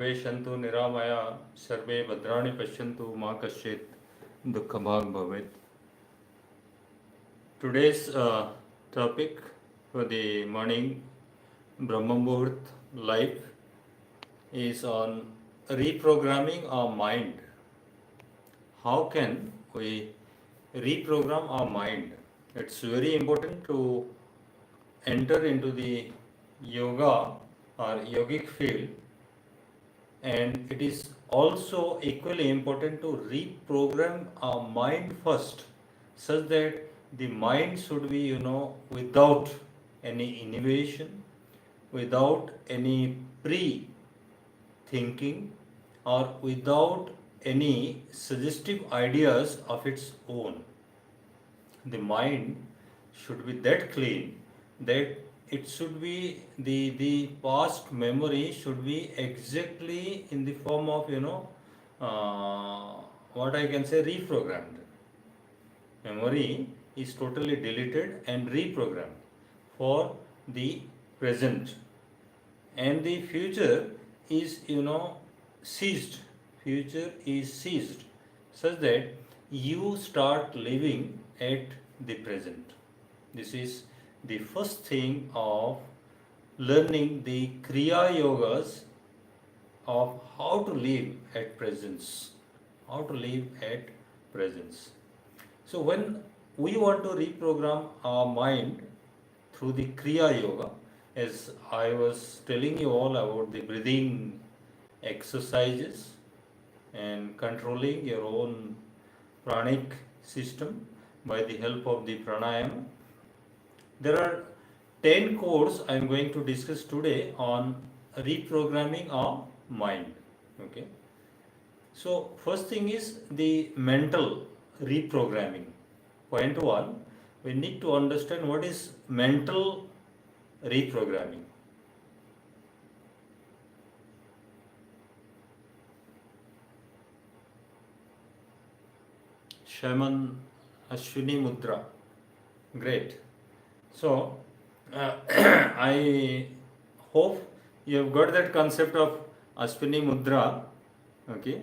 सर्वेषन्तु निरामया सर्वे भद्राणि पश्यन्तु मा कश्चित् दुःखभाग् भवेत्. Today's topic for the morning Brahma Muhurt life is on reprogramming our mind. How can we reprogram our mind? It's very important to enter into the yoga or yogic field, and it is also equally important to reprogram our mind first, such that the mind should be, without any innovation, without any pre thinking, or without any suggestive ideas of its own. The mind should be that clean that it should be the past memory should be exactly in the form of what I can say reprogrammed. Memory is totally deleted and reprogrammed for the present, and the future is seized. Future is seized such that you start living at the present. This is the first thing of learning the Kriya yogas of how to live at presence. How to live at presence. So when we want to reprogram our mind through the Kriya yoga, as I was telling you all about the breathing exercises and controlling your own pranic system by the help of the pranayama, there are 10 codes I am going to discuss today on reprogramming our mind. Okay. So first thing is the mental reprogramming. Point 1, we need to understand what is mental reprogramming. Shaman Ashwini Mudra. Great. So, I hope you have got that concept of Ashwini Mudra, okay?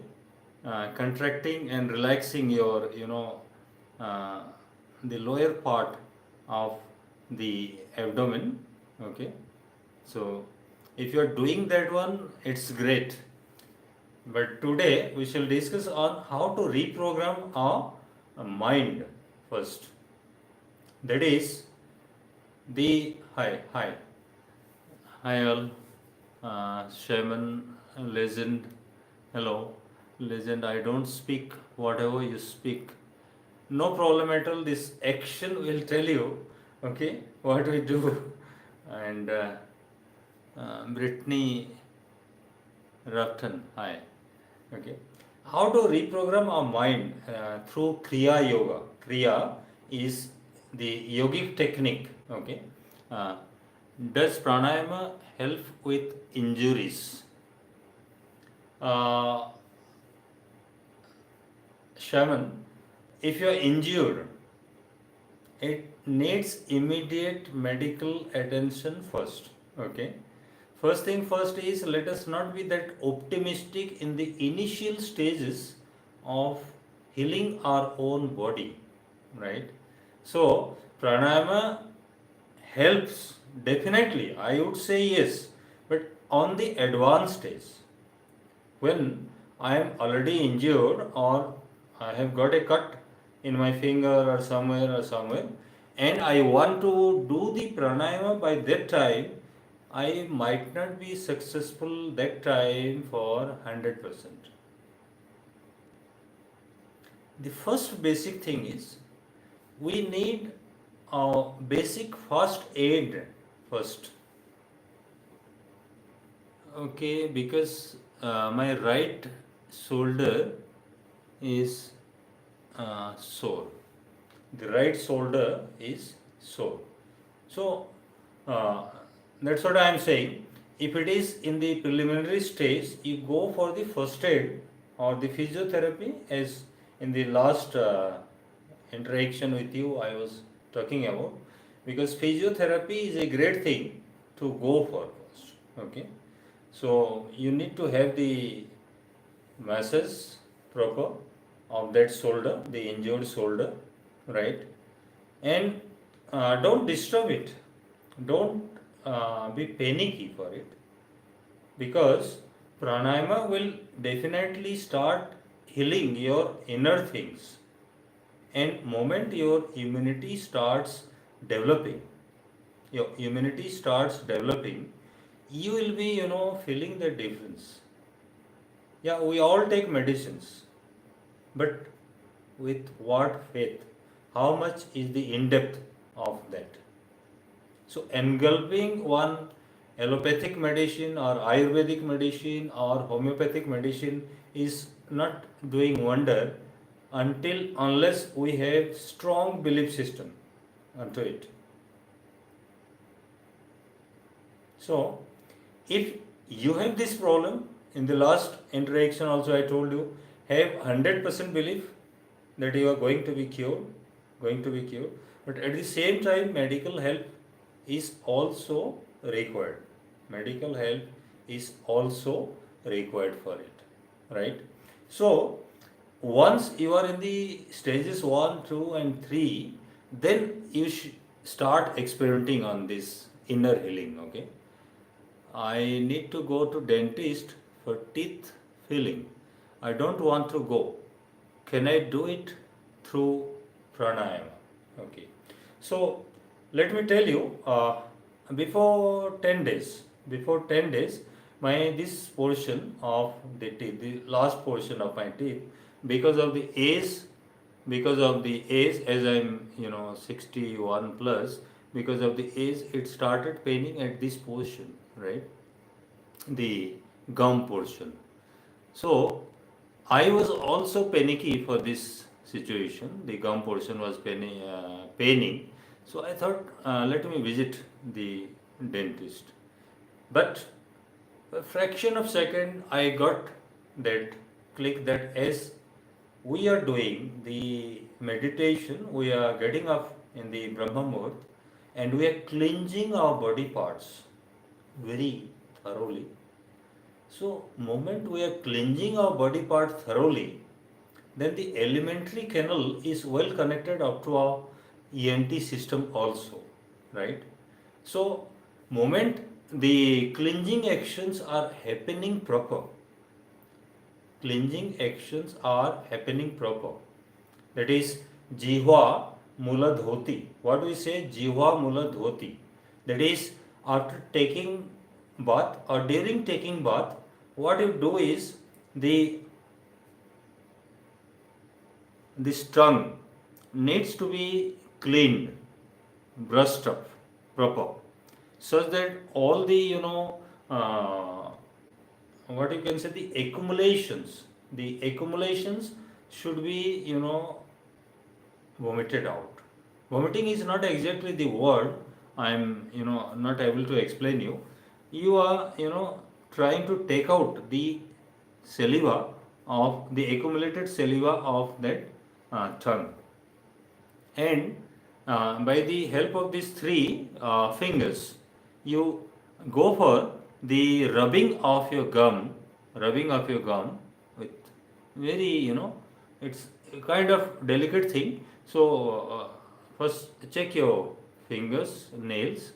Contracting and relaxing your, the lower part of the abdomen, okay? So, if you are doing that one, it's great. But today we shall discuss on how to reprogram our mind first. That is the hi all, shaman, legend, hello, legend. I don't speak whatever you speak. No problem at all. This action will tell you, okay, what we do. And Brittany Rafton, hi. Okay. How to reprogram our mind through Kriya Yoga. Kriya is the yogic technique. Okay. Does pranayama help with injuries? Shaman, if you are injured, it needs immediate medical attention first. Okay. First thing first is, let us not be that optimistic in the initial stages of healing our own body, right? So pranayama helps definitely, I would say yes, but on the advanced stage, when I am already injured or I have got a cut in my finger or somewhere, and I want to do the pranayama by that time, I might not be successful that time for 100%. The first basic thing is we need a basic first aid first. Okay, because my right shoulder is sore. The right shoulder is sore. So that's what I am saying. If it is in the preliminary stage, you go for the first aid or the physiotherapy, as in the last interaction with you I was talking about, because physiotherapy is a great thing to go for first. Okay. So you need to have the massage proper of that shoulder, the injured shoulder, right? And don't disturb it. Don't be panicky for it, because pranayama will definitely start healing your inner things. And moment your immunity starts developing, you will be, feeling the difference. Yeah, we all take medicines, but with what faith? How much is the in depth of that? So, engulfing one allopathic medicine or Ayurvedic medicine or homeopathic medicine is not doing wonder unless we have strong belief system onto it. So, if you have this problem, in the last interaction also I told you, have 100% belief that you are going to be cured, but at the same time, medical help is also required. Medical help is also required for it, right? So, once you are in the stages 1, 2, and 3, then you start experimenting on this inner healing, okay? I need to go to dentist for teeth filling. I don't want to go. Can I do it through pranayama? Okay. So let me tell you, before 10 days, my this portion of the teeth, the last portion of my teeth, because of the age, as I'm 61 plus, because of the age, it started paining at this portion, right? The gum portion. So I was also panicky for this situation. The gum portion was paining. So I thought, let me visit the dentist. But a fraction of second, I got that click that as we are doing the meditation, we are getting up in the Brahma Muhurt and we are cleansing our body parts very thoroughly. So, moment we are cleansing our body part thoroughly, then the alimentary canal is well connected up to our ENT system also, right? So, moment the cleansing actions are happening proper, that is jihva mula dhoti. What do we say? Jihva mula dhoti. That is, after taking bath or during taking bath, what you do is this tongue needs to be cleaned, brushed up proper, such that all the what you can say, the accumulations should be vomited out. Vomiting is not exactly the word. I am not able to explain you. You are trying to take out the saliva of the accumulated saliva of that tongue, and by the help of these three fingers, you go for the rubbing of your gum with very it's a kind of delicate thing. So first check your fingers, nails.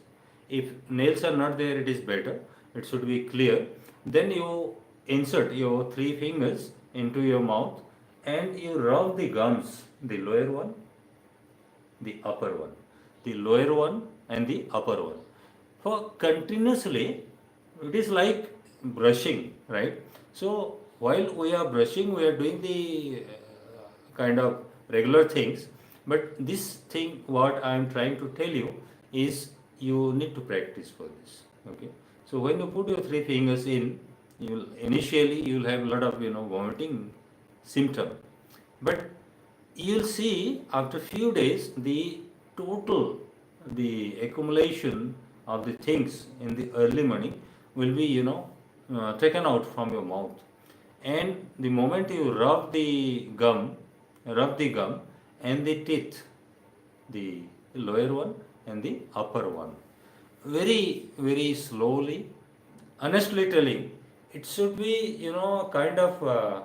If nails are not there, it is better. It should be clear. Then you insert your three fingers into your mouth and you rub the gums, the lower one, the upper one, the lower one, and the upper one. For continuously, it is like brushing, right? So while we are brushing, we are doing the kind of regular things. But this thing, what I am trying to tell you, is you need to practice for this. Okay. So when you put your three fingers in, you'll have a lot of vomiting symptom, but you'll see after few days the accumulation of the things in the early morning will be taken out from your mouth, and the moment you rub the gum and the teeth, the lower one and the upper one, very very slowly, honestly telling, it should be, kind of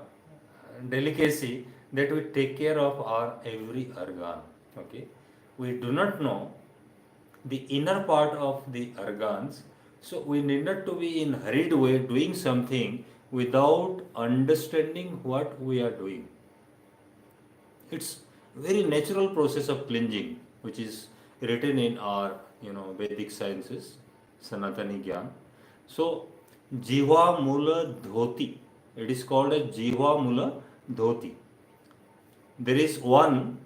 delicacy that we take care of our every organ. Okay, we do not know the inner part of the organs, so we need not to be in hurried way doing something without understanding what we are doing. It's very natural process of cleansing, which is written in our, Vedic sciences, Sanatani Gyan. So jiva mula dhoti, it is called a jiva mula dhoti. There is one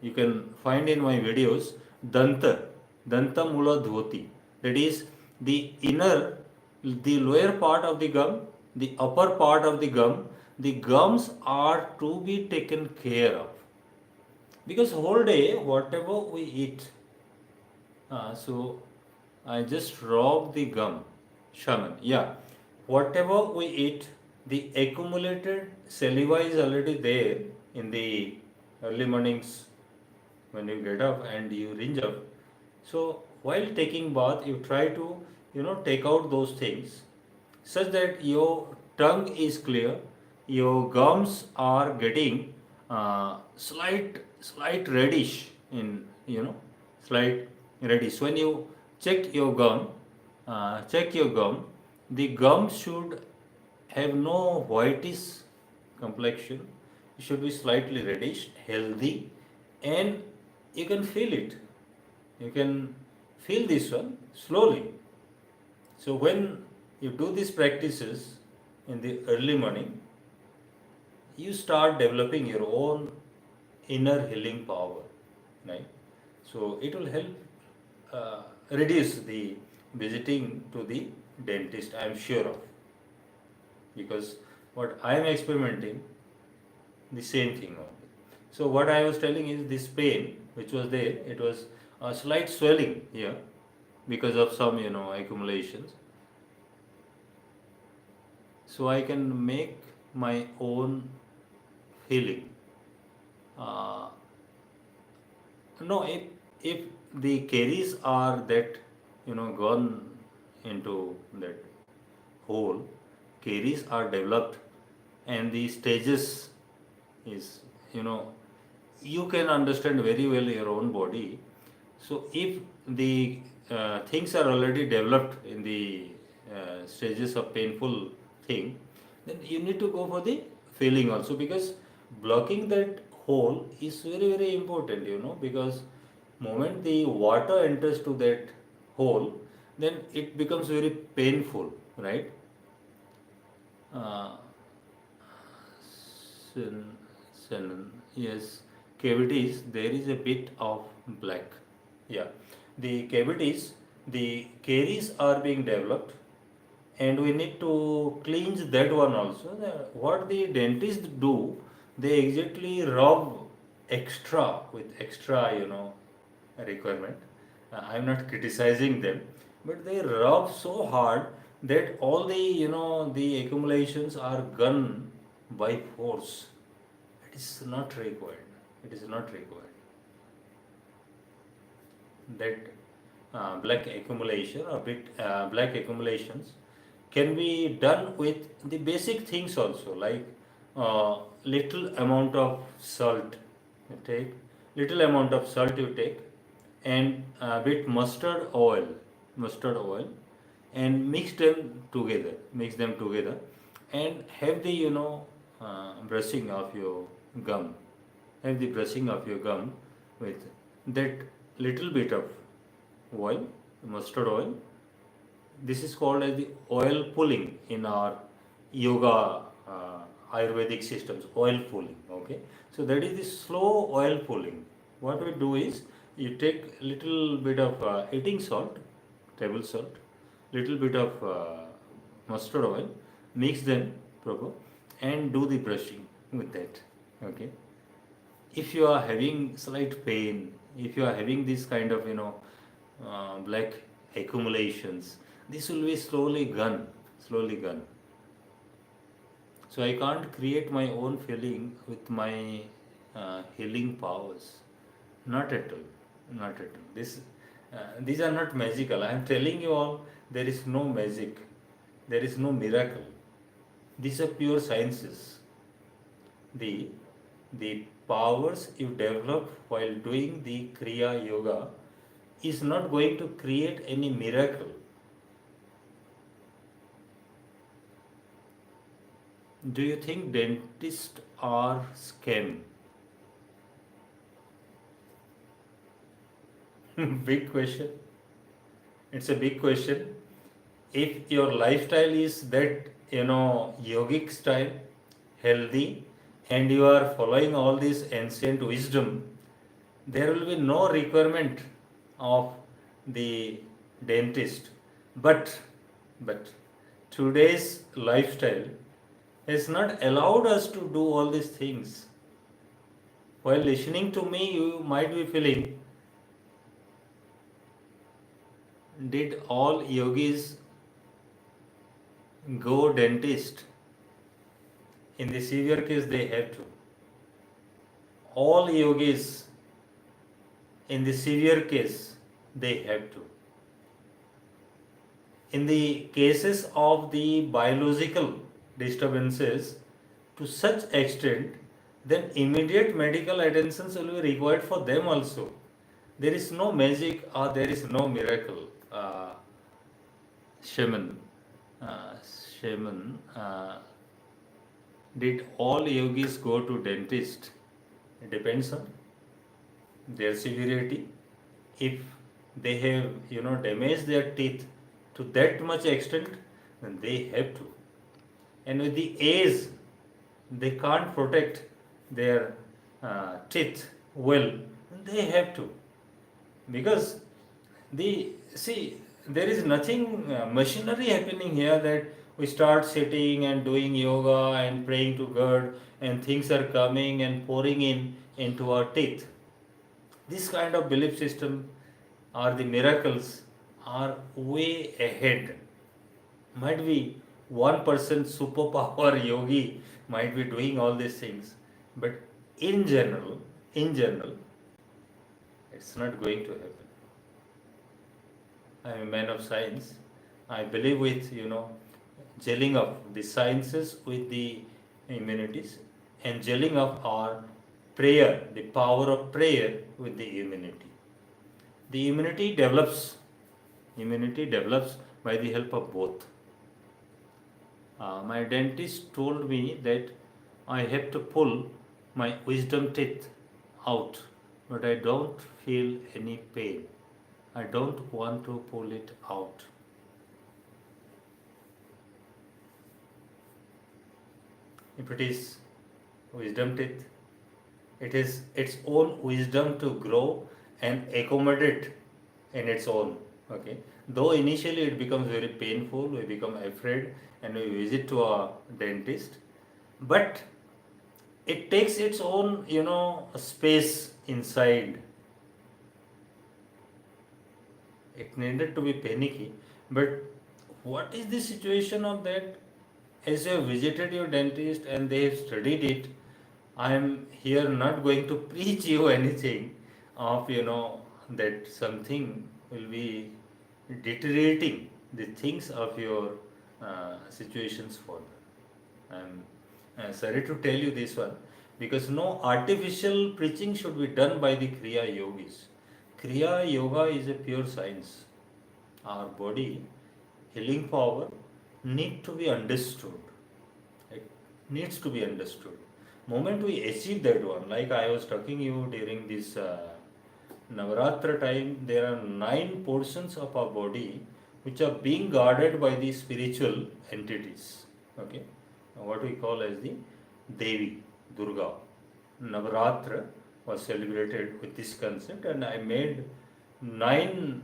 you can find in my videos, danta danta mula dhoti, that is the inner, the lower part of the gum, the upper part of the gum. The gums are to be taken care of, because whole day whatever we eat, so I just rob the gum, shaman. Yeah, whatever we eat, the accumulated saliva is already there in the early mornings when you get up and you rinse up. So while taking bath, you try to, take out those things such that your tongue is clear, your gums are getting slight reddish in, slight reddish. When you check your gum, the gum should have no whitish complexion. It should be slightly reddish, healthy, and you can feel it. You can feel this one slowly. So when you do these practices in the early morning, you start developing your own inner healing power, right? So it will help reduce the visiting to the dentist, I am sure of, because what I am experimenting, the same thing only. So what I was telling is this pain which was there, it was a slight swelling here because of some, accumulations. So I can make my own healing. Uh, no, if the caries are that, gone into that hole, caries are developed, and the stages is, you know, you can understand very well your own body. So if the things are already developed in the stages of painful thing, then you need to go for the feeling also, because blocking that hole is very very important, because moment the water enters to that hole, then it becomes very painful, right? Uh, Sen, yes, cavities, there is a bit of black. Yeah, the cavities, the caries are being developed, and we need to cleanse that one also. What the dentists do, they exactly rub extra with extra, requirement. I'm not criticizing them, but they rub so hard that all the, the accumulations are gone by force. It is not required. It is not required. That black accumulation or bit black accumulations can be done with the basic things also, like little amount of salt you take, little amount of salt you take, and a bit mustard oil, and mix them together, and have the, brushing of your gum, have the brushing of your gum with that little bit of oil, mustard oil. This is called as the oil pulling in our yoga, Ayurvedic systems, oil pulling. Okay, so that is the slow oil pulling. What we do is you take little bit of eating salt, table salt, little bit of mustard oil, mix them proper, and do the brushing with that. Okay, if you are having slight pain, if you are having this kind of, black accumulations, this will be slowly gone. So I can't create my own feeling with my healing powers. Not at all. Not at all. These are not magical. I am telling you all, there is no magic. There is no miracle. These are pure sciences. The the powers you develop while doing the Kriya Yoga is not going to create any miracle. Do you think dentists are scam? Big question. It's a big question. If your lifestyle is that, yogic style, healthy, and you are following all this ancient wisdom, there will be no requirement of the dentist. But but today's lifestyle has not allowed us to do all these things. While listening to me, you might be feeling, did all yogis go dentist? In the severe case, they have to. All yogis, in the severe case, they have to. In the cases of the biological disturbances to such extent, then immediate medical attentions will be required for them also. There is no magic or there is no miracle. Shaman, uh, shaman, did all yogis go to dentist? It depends on their severity. If they have, damaged their teeth to that much extent, then they have to. And with the age, they can't protect their teeth well, they have to. Because there is nothing machinery happening here that we start sitting and doing yoga and praying to God and things are coming and pouring in into our teeth. This kind of belief system or the miracles are way ahead. Might be 1% superpower yogi might be doing all these things, but in general, it's not going to happen. I am a man of science. I believe with gelling up the sciences with the immunities and gelling up our prayer, the power of prayer with the immunity. The immunity develops by the help of both. My dentist told me that I have to pull my wisdom teeth out, but I don't feel any pain. I don't want to pull it out. If it is wisdom teeth, it is its own wisdom to grow and accommodate in its own. Okay. Though initially it becomes very painful, we become afraid and we visit to a dentist, but it takes its own, space inside. It needed to be panicky, but what is the situation of that? As you have visited your dentist and they have studied it, I am here not going to preach you anything of that something will be deteriorating the things of your situations further. I am sorry to tell you this one, because no artificial preaching should be done by the Kriya yogis. Kriya yoga is a pure science. Our body healing power need to be understood. It needs to be understood. Moment we achieve that one, like I was talking you during this Navaratra time, there are 9 portions of our body which are being guarded by the spiritual entities. Okay, what we call as the Devi, Durga. Navaratra was celebrated with this concept, and I made 9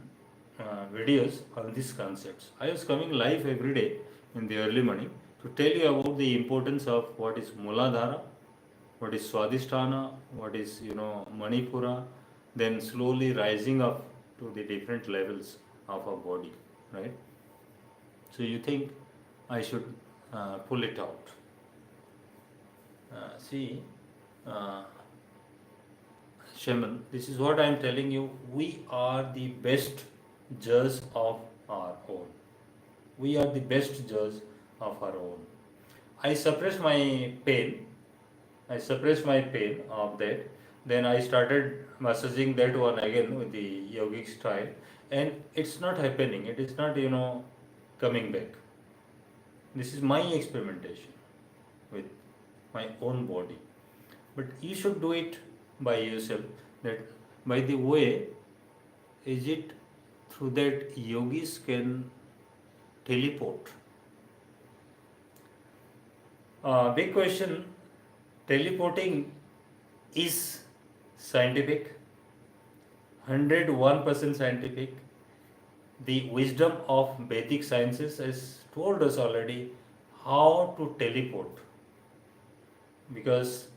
videos on these concepts. I was coming live every day in the early morning to tell you about the importance of what is Muladhara, what is Swadhisthana, what is Manipura, then slowly rising up to the different levels of our body, right? So you think I should pull it out? See, uh, Shaman, this is what I am telling you. We are the best judge of our own. We are the best judge of our own. I suppress my pain. I suppressed my pain of that. Then I started massaging that one again with the yogic style, and it's not happening. It is not, coming back. This is my experimentation with my own body. But you should do it by yourself. That by the way, is it through that yogis can teleport? Big question. Teleporting is scientific, 101% scientific. The wisdom of Vedic sciences has told us already how to teleport. Because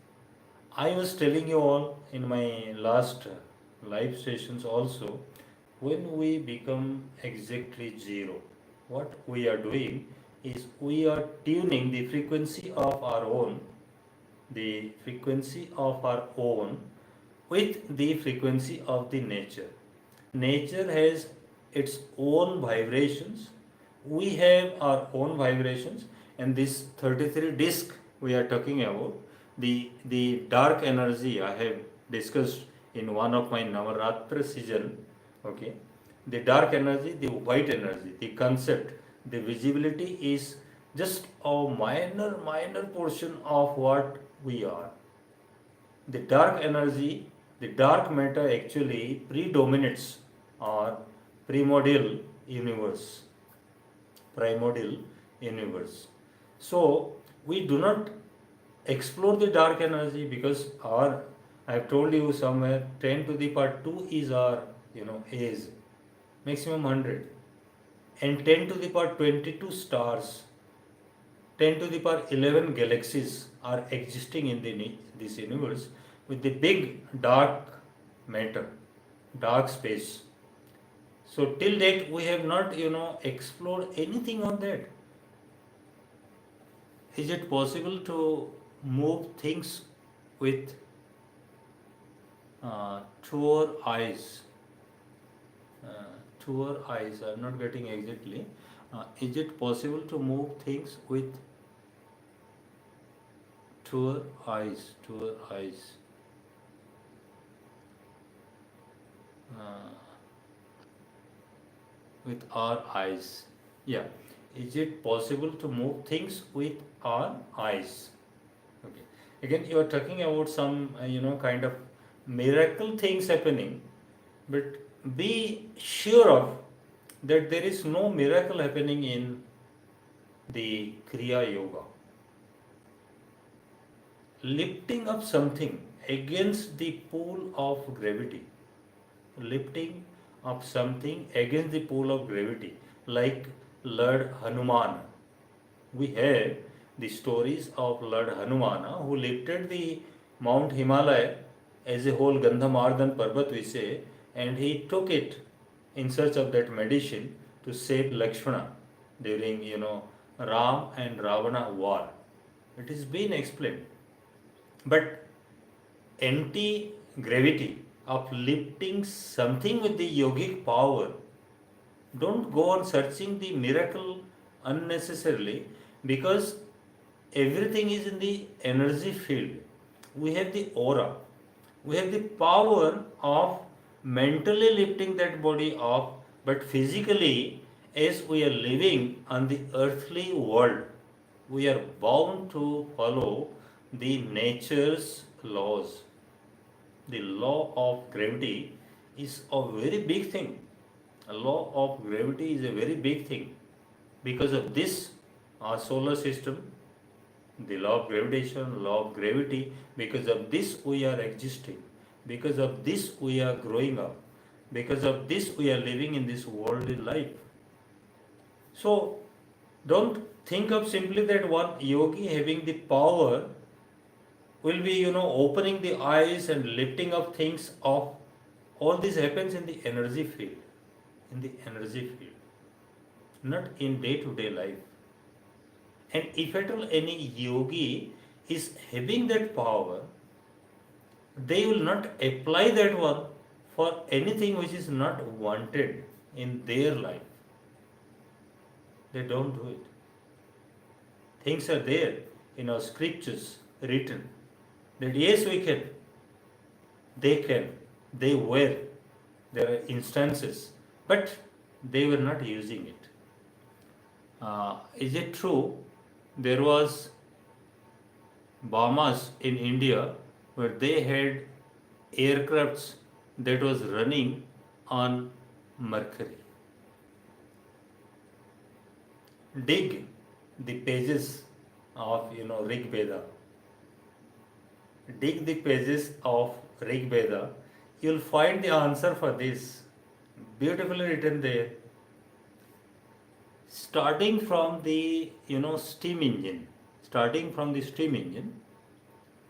I was telling you all in my last live sessions also, when we become exactly zero, what we are doing is we are tuning the frequency of our own, the frequency of our own with the frequency of the nature. Nature has its own vibrations. We have our own vibrations, and this 33 disc we are talking about, the dark energy I have discussed in one of my Navaratra season. Okay, the dark energy, the white energy, the concept, the visibility is just a minor portion of what we are. The dark energy, the dark matter actually predominates our primordial universe. Primordial universe. So we do not explore the dark energy because our, I have told you somewhere, 10 to the power 2 is our age, maximum 100, and 10 to the power 22 stars, 10 to the power 11 galaxies are existing in this universe with the big dark matter, dark space. So till date we have not explored anything on that. Is it possible to move things with two eyes? Two eyes. I'm not getting exactly. Is it possible to move things with two eyes? Two eyes. With our eyes. Yeah. Is it possible to move things with our eyes? Okay. Again, you are talking about some, kind of miracle things happening, but be sure of that there is no miracle happening in the Kriya Yoga. Lifting up something against the pull of gravity, lifting up something against the pull of gravity, like Lord Hanuman. We have the stories of Lord Hanumana who lifted the Mount Himalaya as a whole, Gandhamardhan Parvat we say, and he took it in search of that medicine to save Lakshmana during Ram and Ravana war. It is been explained. But anti gravity of lifting something with the yogic power, don't go on searching the miracle unnecessarily, because everything is in the energy field. We have the aura, we have the power of mentally lifting that body off, but physically, as we are living on the earthly world, we are bound to follow the nature's laws. The law of gravity is a very big thing. A law of gravity is a very big thing. Because of this, our solar system, the law of gravitation, law of gravity, because of this we are existing. Because of this we are growing up. Because of this we are living in this worldly life. So don't think of simply that one yogi having the power will be opening the eyes and lifting up things off. All this happens in the energy field. In the energy field. Not in day-to-day life. And if at all any yogi is having that power, they will not apply that one for anything which is not wanted in their life. They don't do it. Things are there in our scriptures written that yes, we can, they were. There are instances, but they were not using it. Is it true? There was bombers in India where they had aircrafts that was running on mercury. Dig the pages of Rig Veda. Dig the pages of Rig Veda. You'll find the answer for this. Beautifully written there. Starting from the steam engine. Starting from the steam engine,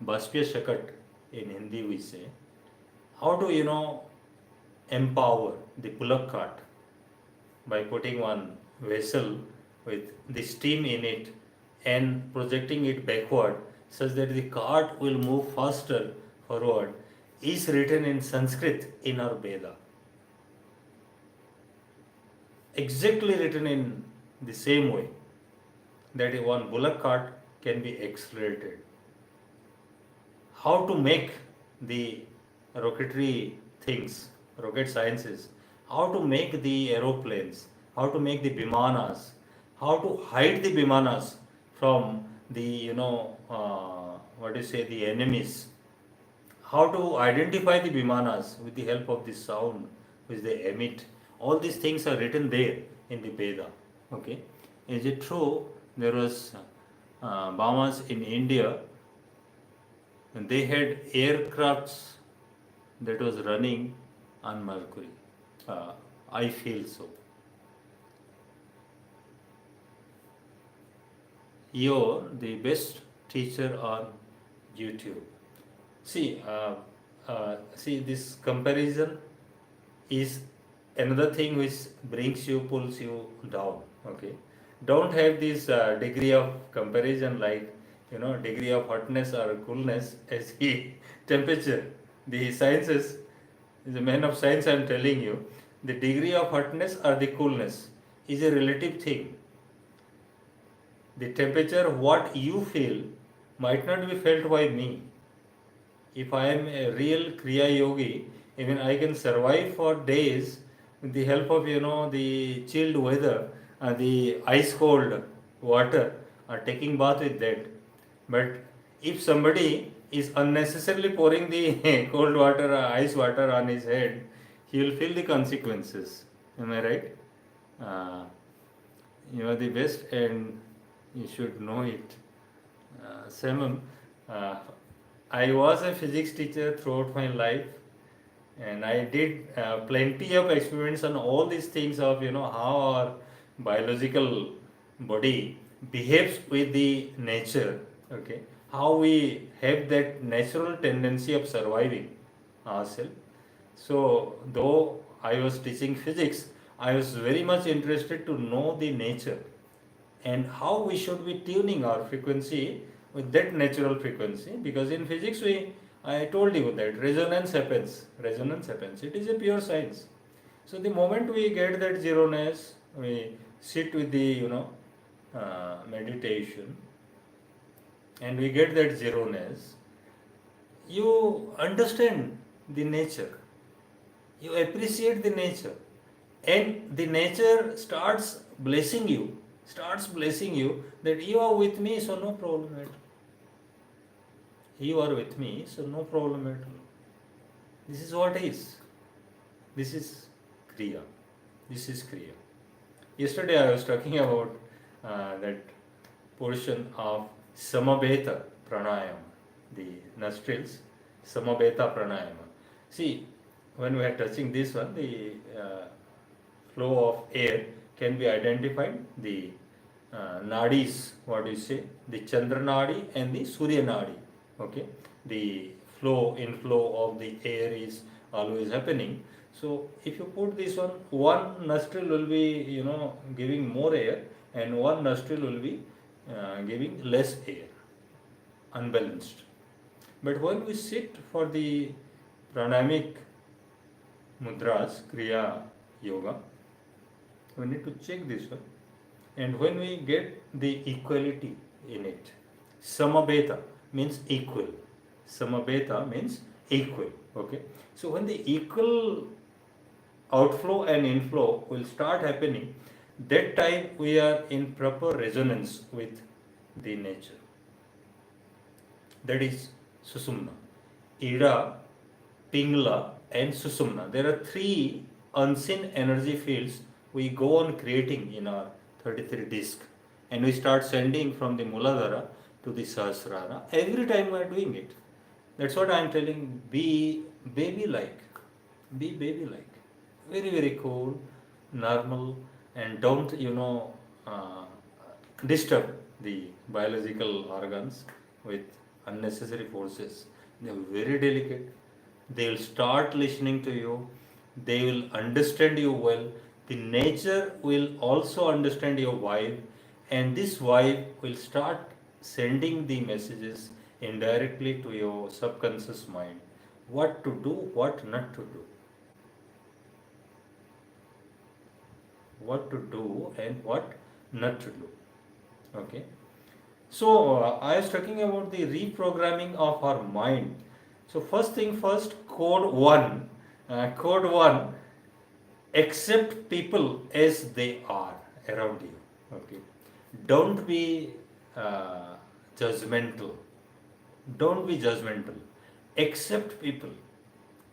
Baspya Shakat in Hindi we say. How to empower the bullock cart by putting one vessel with the steam in it and projecting it backward such that the cart will move faster forward is written in Sanskrit in our Veda. Exactly written in the same way that one bullock cart can be accelerated. How to make the rocketry things, rocket sciences, how to make the aeroplanes, how to make the bimanas, how to hide the bimanas from the the enemies, how to identify the bimanas with the help of the sound which they emit. All these things are written there in the Veda. Okay, is it true? There was bombers in India and they had aircrafts that was running on mercury. I feel so. You're the best teacher on YouTube. See, this comparison is another thing which brings you, pulls you down. Okay, don't have this degree of comparison like degree of hotness or coolness as the temperature. The sciences, the man of science, I am telling you, the degree of hotness or the coolness is a relative thing. The temperature, what you feel, might not be felt by me. If I am a real Kriya yogi, even I can survive for days with the help of the chilled weather and the ice cold water or taking bath with that. But if somebody is unnecessarily pouring the cold water or ice water on his head, he will feel the consequences. Am I right? Uh, you are the best and you should know it. Samam, uh, I was a physics teacher throughout my life and I did plenty of experiments on all these things of how our biological body behaves with the nature. Okay, how we have that natural tendency of surviving ourselves. So though I was teaching physics, I was very much interested to know the nature and how we should be tuning our frequency with that natural frequency, because in physics I told you that resonance happens, it is a pure science. So the moment we get that zeroness, we sit with the meditation and we get that zeroness, you understand the nature, you appreciate the nature, and the nature starts blessing you that you are with me, so no problem at all. You are with me, so no problem at all. This is what is. This is Kriya. This is Kriya. Yesterday I was talking about that portion of Samabeta Pranayama, the nostrils, Samabeta Pranayama. See, when we are touching this one, the flow of air can be identified. The nadis, what do you say? The Chandra Nadi and the Surya Nadi. Okay, the inflow of the air is always happening. So if you put this one nostril will be giving more air, and one nostril will be giving less air, unbalanced. But when we sit for the pranayamic mudras, Kriya Yoga, we need to check this one. And when we get the equality in it, samabeta means equal. Samabeta means equal. Okay. So when the equal outflow and inflow will start happening, that time we are in proper resonance with the nature. That is Susumna. Ida, Pingla, and Susumna. There are three unseen energy fields we go on creating in our 33 disc, and we start sending from the Muladhara to the Sahasrara. Every time we are doing it. That's what I am telling. Be baby like. Be baby like. Very, very cool, normal, and don't, uh, disturb the biological organs with unnecessary forces. They are very delicate. They will start listening to you. They will understand you well. The nature will also understand your vibe, and this vibe will start sending the messages indirectly to your subconscious mind. What to do, what not to do. What to do and what not to do. Okay. So I was talking about the reprogramming of our mind. So first thing first, code one. Code one, accept people as they are around you. Okay. Don't be uh, judgmental. Don't be judgmental. Accept people.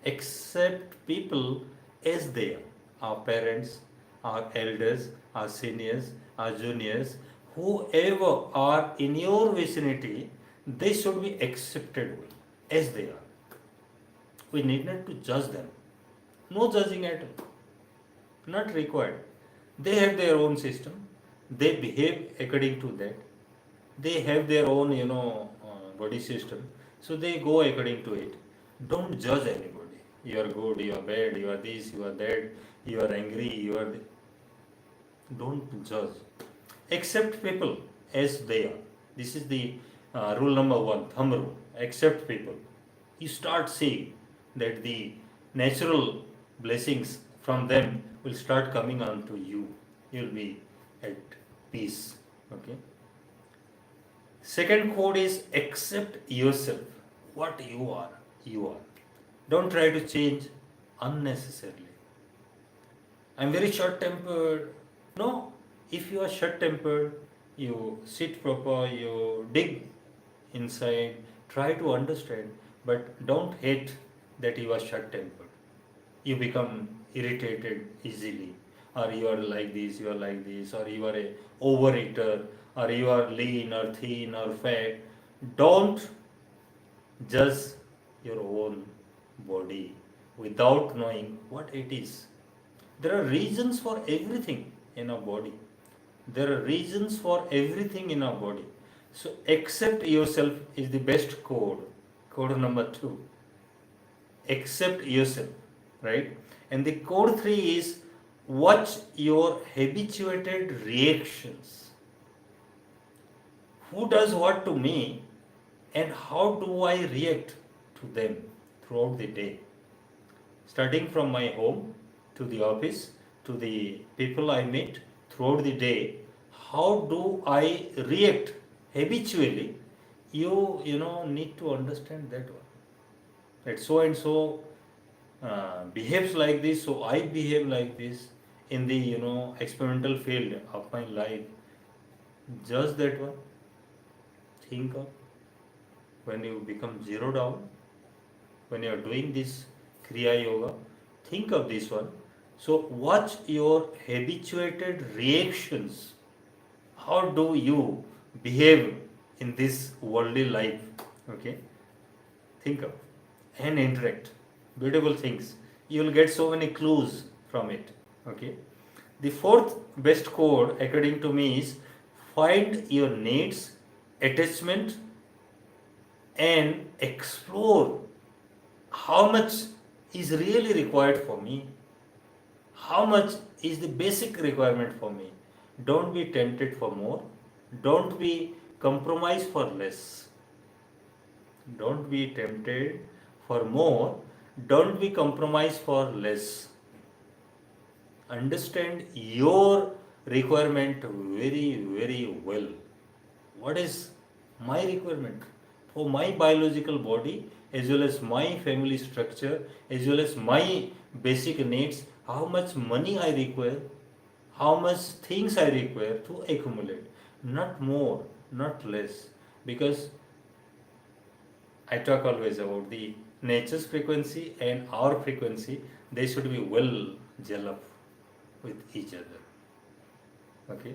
Accept people as they are. Our parents, our elders, our seniors, our juniors, whoever are in your vicinity, they should be accepted as they are. We need not to judge them. No judging at all. Not required. They have their own system. They behave according to that. They have their own, body system. So they go according to it. Don't judge anybody. You are good, you are bad, you are this, you are that, you are angry, you are. Don't judge. Accept people as they are. This is the rule number one, thumb rule. Accept people. You start seeing that the natural blessings from them will start coming onto you. You'll be at peace. Okay. Second code is accept yourself. What you are, you are. Don't try to change unnecessarily. I'm very short tempered. No, if you are short tempered, you sit proper, you dig inside, try to understand, but don't hate that you are short tempered. You become irritated easily, or you are like this, you are like this, or you are a overeater, or you are lean or thin or fat. Don't judge your own body without knowing what it is. There are reasons for everything in our body. There are reasons for everything in our body. So accept yourself is the best code. Code number two. Accept yourself, right? And the code three is watch your habituated reactions. Who does what to me and how do I react to them throughout the day? Starting from my home to the office to the people I meet throughout the day, how do I react habitually? You need to understand that one. That so and so behaves like this, so I behave like this in the experimental field of my life. Just that one. Think of when you become zero down, when you are doing this Kriya Yoga, think of this one. So watch your habituated reactions. How do you behave in this worldly life? Okay, think of and interact. Beautiful things. You will get so many clues from it. Okay. The fourth best code, according to me, is find your needs, attachment, and explore how much is really required for me. How much is the basic requirement for me? Don't be tempted for more. Don't be compromised for less. Don't be tempted for more. Don't be compromised for less. Understand your requirement very, very well. What is my requirement for my biological body, as well as my family structure, as well as my basic needs, how much money I require, how much things I require to accumulate, not more, not less. Because I talk always about the nature's frequency and our frequency, they should be well gel up with each other. Okay,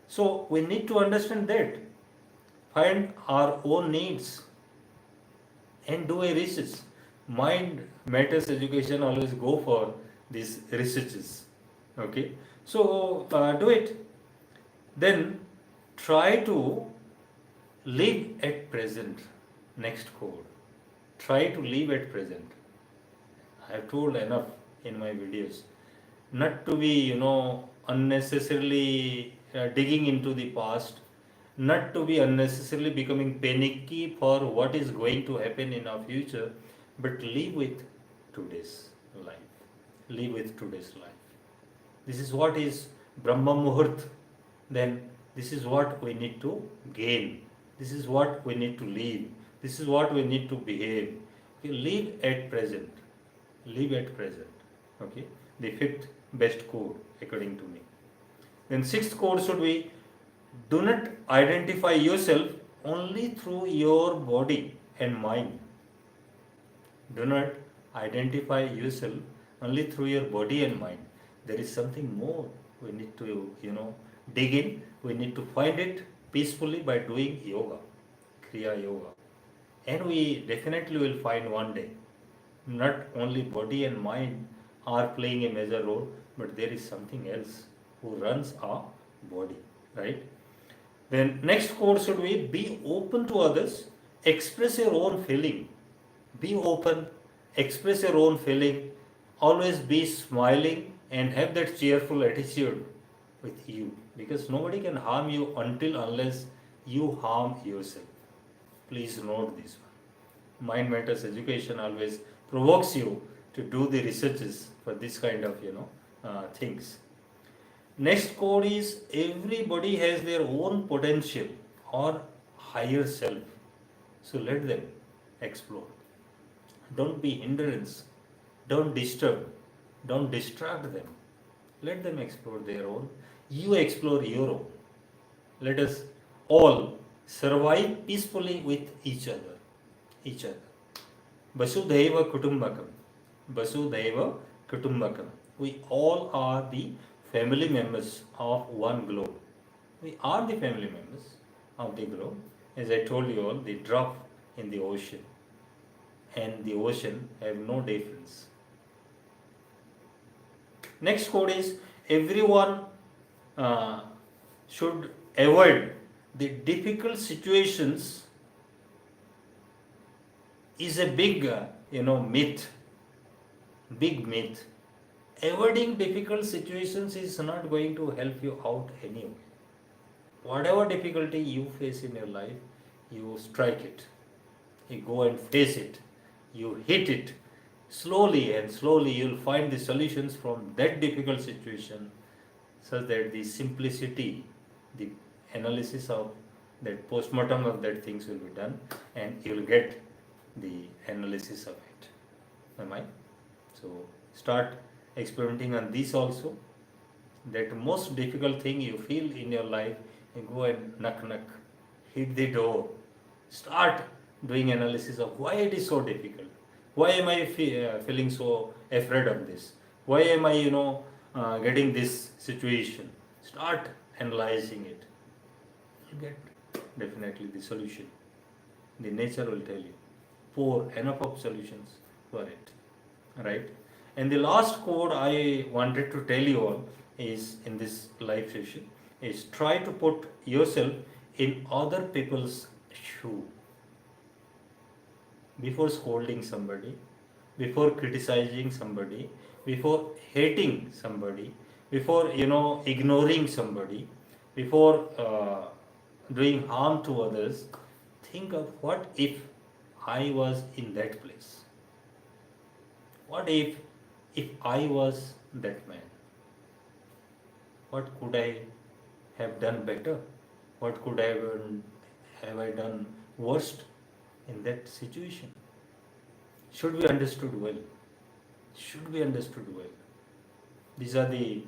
so we need to understand that, find our own needs and do a research. Mind matters education always go for these researches. Okay, so do it. Then try to live at present. Next code. Try to live at present. I have told enough in my videos. Not to be, unnecessarily digging into the past, not to be unnecessarily becoming panicky for what is going to happen in our future, but live with today's life. Live with today's life. This is what is Brahma Muhurt. Then this is what we need to gain. This is what we need to live. This is what we need to behave. Okay, live at present. Live at present. Okay. The fifth best code according to me. Then sixth code should be, do not identify yourself only through your body and mind. Do not identify yourself only through your body and mind. There is something more. We need to, dig in. We need to find it peacefully by doing yoga, Kriya yoga. And we definitely will find one day, not only body and mind are playing a major role, but there is something else who runs our body, right? Then next code should be open to others, express your own feeling. Be open, express your own feeling, always be smiling and have that cheerful attitude with you, because nobody can harm you until unless you harm yourself. Please note this one. Mind Matters Education always provokes you to do the researches for this kind of things. Next code is, everybody has their own potential or higher self. So let them explore. Don't be hindrance. Don't disturb. Don't distract them. Let them explore their own. You explore your own. Let us all survive peacefully with each other. Each other. Vasudhaiva Kutumbakam. Vasudhaiva Kutumbakam. We all are the family members of one globe. We are the family members of the globe. As I told you all, the drop in the ocean and the ocean have no difference. Next code is, everyone should avoid the difficult situations is a big myth. Big myth. Avoiding difficult situations is not going to help you out anyway. Whatever difficulty you face in your life, you strike it. You go and face it. You hit it. Slowly and slowly you will find the solutions from that difficult situation, such that the simplicity, the analysis of that postmortem of that things will be done, and you will get the analysis of it. Am I? So start experimenting on this also. That most difficult thing you feel in your life, you go and knock, hit the door. Start doing analysis of why it is so difficult. Why am I feeling so afraid of this? Why am I, getting this situation? Start analyzing it. You get definitely the solution. The nature will tell you. Pour enough of solutions for it. Right? And the last code I wanted to tell you all is, in this live session, is try to put yourself in other people's shoe. Before scolding somebody, before criticizing somebody, before hating somebody, before ignoring somebody, before doing harm to others, think of, what if I was in that place? What if I was that man? what could I have done better? What could have I done worst in that situation? Should be understood well. Should be understood well. These are the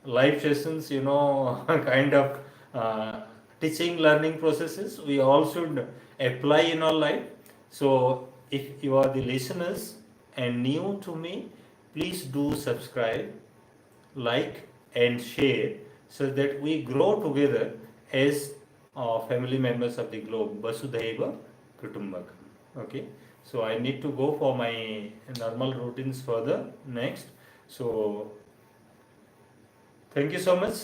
life sessions, kind of teaching learning processes we all should apply in our life. So if you are the listeners and new to me, please do subscribe, like and share, so that we grow together as family members of the globe. Vasudhaiva Kutumbakam. Okay, so I need to go for my normal routines further next. So thank you so much.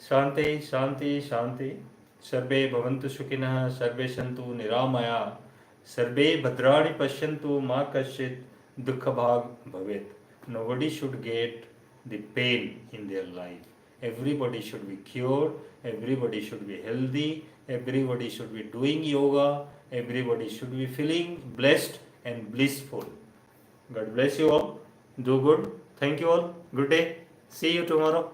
Shanti, Shanti, Shanti. Sarve bhavantu sukhinah, sarve santu niramaya, sarve bhadrani pashyantu ma kaschit dukkha bhag bhavet. Nobody should get the pain in their life. Everybody should be cured, everybody should be healthy, everybody should be doing yoga, everybody should be feeling blessed and blissful. God bless you all. Do good. Thank you all. Good day. See you tomorrow.